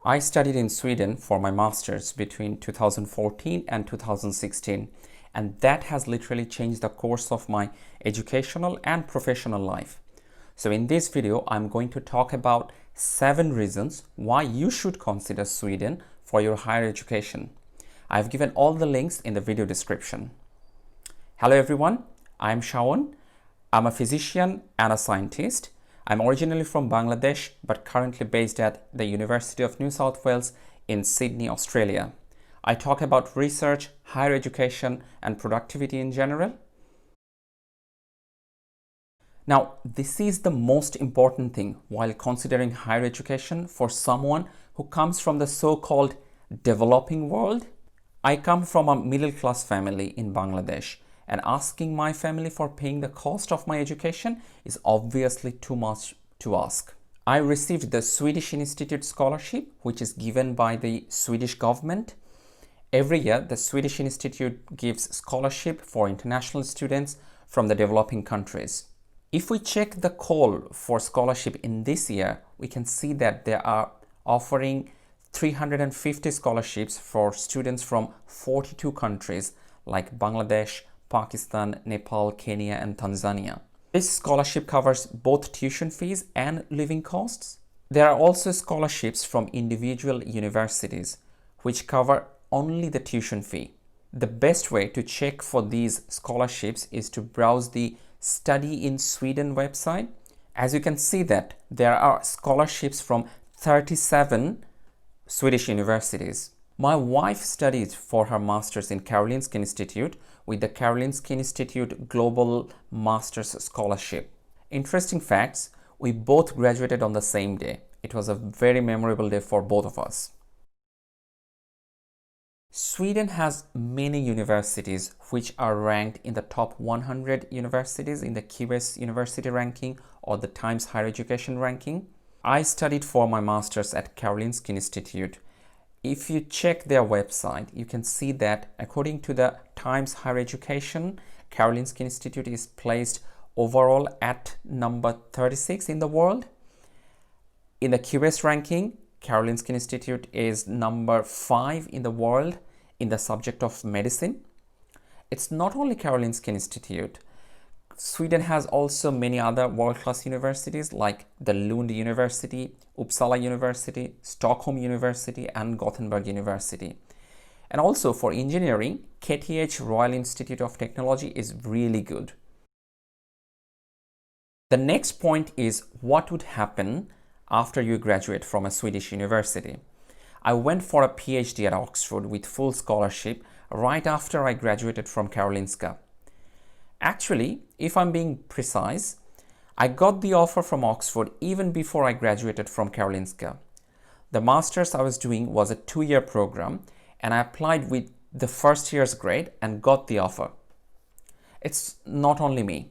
I studied in Sweden for my master's between 2014 and 2016, and that has literally changed the course of my educational and professional life. So in this video, I'm going to talk about 7 reasons why you should consider Sweden for your higher education. I've given all the links in the video description. Hello everyone, I'm Shawon. I'm a physician and a scientist. I'm originally from Bangladesh, but currently based at the University of New South Wales in Sydney, Australia. I talk about research, higher education, and productivity in general. Now, this is the most important thing while considering higher education for someone who comes from the so-called developing world. I come from a middle-class family in Bangladesh, and asking my family for paying the cost of my education is obviously too much to ask. I received the Swedish Institute Scholarship, which is given by the Swedish government. Every year, the Swedish Institute gives scholarship for international students from the developing countries. If we check the call for scholarship in this year, we can see that they are offering 350 scholarships for students from 42 countries like Bangladesh, Pakistan, Nepal, Kenya, and Tanzania. This scholarship covers both tuition fees and living costs. There are also scholarships from individual universities, which cover only the tuition fee. The best way to check for these scholarships is to browse the Study in Sweden website. As you can see that there are scholarships from 37 Swedish universities. My wife studied for her master's in Karolinska Institute with the Karolinska Institute Global Master's Scholarship. Interesting facts, we both graduated on the same day. It was a very memorable day for both of us. Sweden has many universities which are ranked in the top 100 universities in the QS University ranking or the Times Higher Education ranking. I studied for my master's at Karolinska Institute. If you check their website, you can see that according to the Times Higher Education, Karolinska Institute is placed overall at number 36 in the world. In the QS ranking, Karolinska Institute is number 5 in the world in the subject of medicine. It's not only Karolinska Institute. Sweden has also many other world-class universities like the Lund University, Uppsala University, Stockholm University, and Gothenburg University. And also for engineering, KTH Royal Institute of Technology is really good. The next point is what would happen after you graduate from a Swedish university. I went for a PhD at Oxford with full scholarship right after I graduated from Karolinska. Actually, if I'm being precise, I got the offer from Oxford even before I graduated from Karolinska. The master's I was doing was a 2-year program, and I applied with the first year's grade and got the offer. It's not only me.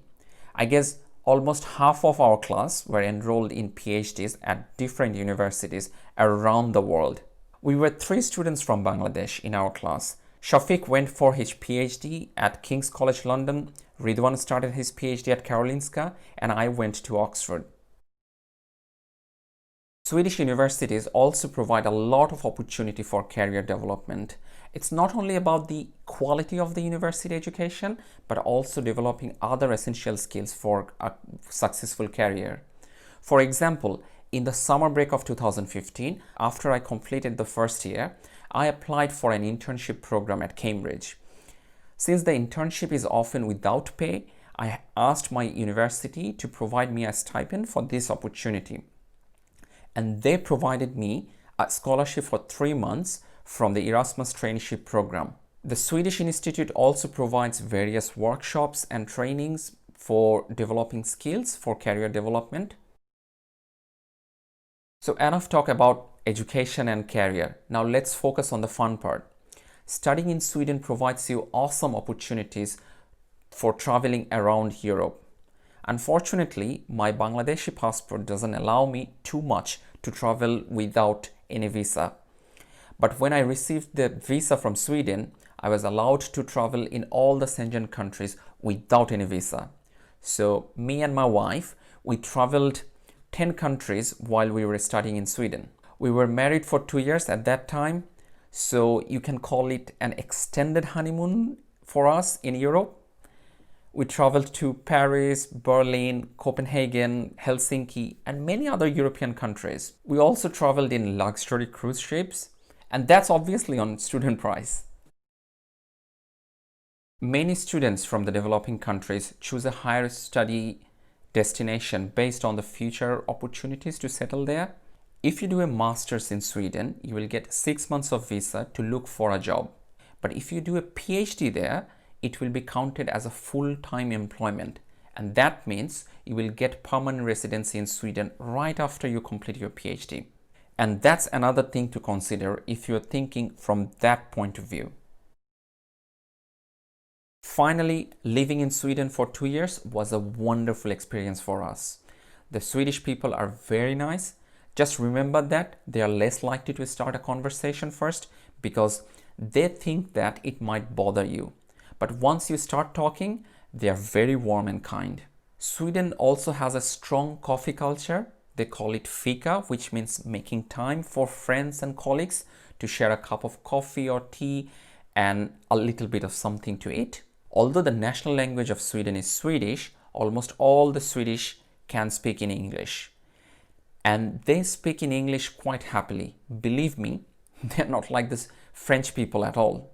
I guess almost half of our class were enrolled in PhDs at different universities around the world. We were 3 students from Bangladesh in our class. Shafiq went for his PhD at King's College London, Ridwan started his PhD at Karolinska, and I went to Oxford. Swedish universities also provide a lot of opportunity for career development. It's not only about the quality of the university education, but also developing other essential skills for a successful career. For example, in the summer break of 2015, after I completed the first year, I applied for an internship program at Cambridge. Since the internship is often without pay, I asked my university to provide me a stipend for this opportunity. And they provided me a scholarship for 3 months from the Erasmus traineeship program. The Swedish Institute also provides various workshops and trainings for developing skills for career development. So enough talk about education and career. Now let's focus on the fun part. Studying in Sweden provides you awesome opportunities for traveling around Europe. Unfortunately, my Bangladeshi passport doesn't allow me too much to travel without any visa. But when I received the visa from Sweden, I was allowed to travel in all the Schengen countries without any visa. So me and my wife, we traveled 10 countries while we were studying in Sweden. We were married for 2 years at that time, so you can call it an extended honeymoon for us in Europe. We traveled to Paris, Berlin, Copenhagen, Helsinki, and many other European countries. We also traveled in luxury cruise ships, and that's obviously on student price. Many students from the developing countries choose a higher study destination based on the future opportunities to settle there. If you do a master's in Sweden, you will get 6 months of visa to look for a job. But if you do a PhD there, it will be counted as a full-time employment. And that means you will get permanent residency in Sweden right after you complete your PhD. And that's another thing to consider if you're thinking from that point of view. Finally, living in Sweden for 2 years was a wonderful experience for us. The Swedish people are very nice. Just remember that they are less likely to start a conversation first because they think that it might bother you. But once you start talking, they are very warm and kind. Sweden also has a strong coffee culture. They call it fika, which means making time for friends and colleagues to share a cup of coffee or tea and a little bit of something to eat. Although the national language of Sweden is Swedish, almost all the Swedish can speak in English. And they speak in English quite happily. Believe me, they're not like this French people at all.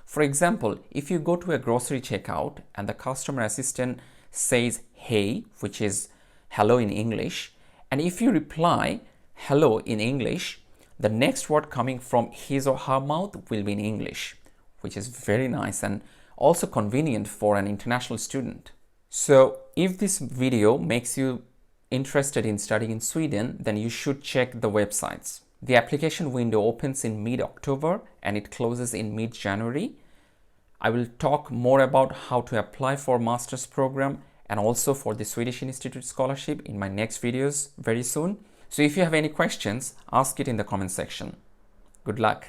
For example, if you go to a grocery checkout and the customer assistant says hey, which is hello in English, and if you reply hello in English, the next word coming from his or her mouth will be in English, which is very nice and also convenient for an international student. So if this video makes you interested in studying in Sweden, then you should check the websites. The application window opens in mid-October and it closes in mid-January. I will talk more about how to apply for master's program and also for the Swedish Institute Scholarship in my next videos very soon. So if you have any questions, ask it in the comment section. Good luck.